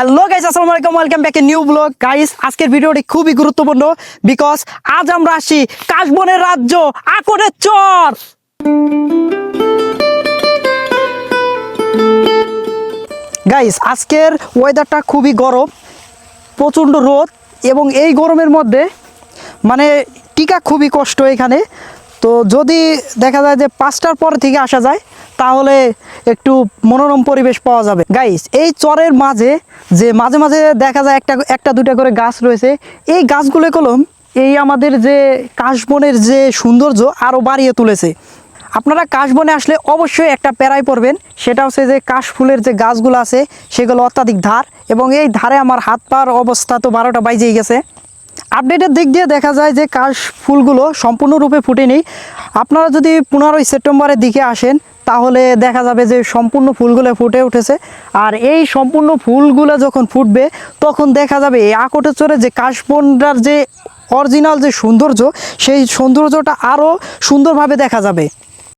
Hello guys, আসসালামু আলাইকুম, welcome back a new blog. Guys, আজকের ভিডিওটি খুবই গুরুত্বপূর্ণ বিকজ আজ আমরা আসি কাশবনের রাজ্য আকরের চর। গাইস, আজকের ওয়েদারটা খুবই গরম, প্রচণ্ড রোদ, এবং এই গরমের মধ্যে মানে টিকা খুবই কষ্ট এখানে। তো যদি দেখা যায় যে 5টার পর থেকে আসা যায় তাহলে একটু মনোরম পরিবেশ পাওয়া যাবে। গাইস, এই চরের মাঝে যে মাঝে মাঝে দেখা যায় একটা দুটা করে গাছ রয়েছে, এই গাছগুলো কলম এই আমাদের যে কাশবনের যে সৌন্দর্য আরও বাড়িয়ে তুলেছে। আপনারা কাশবনে আসলে অবশ্যই একটা প্যারায় পড়বেন, সেটা হচ্ছে যে কাশ ফুলের যে গাছগুলো আছে সেগুলো অত্যাধিক ধার, এবং এই ধারে আমার হাত পার অবস্থা তো 12টা বাজিয়ে গেছে। আপডেটের দিক দিয়ে দেখা যায় যে কাশ ফুলগুলো সম্পূর্ণরূপে ফুটেনি। আপনারা যদি 15ই সেপ্টেম্বরের দিকে আসেন তাহলে দেখা যাবে যে সম্পূর্ণ ফুলগুলো ফুটে উঠেছে। আর এই সম্পূর্ণ ফুলগুলো যখন ফুটবে তখন দেখা যাবে এই আকরের চরে যে কাশবনটার যে অরিজিনাল যে সৌন্দর্য, সেই সৌন্দর্যটা আরও সুন্দরভাবে দেখা যাবে।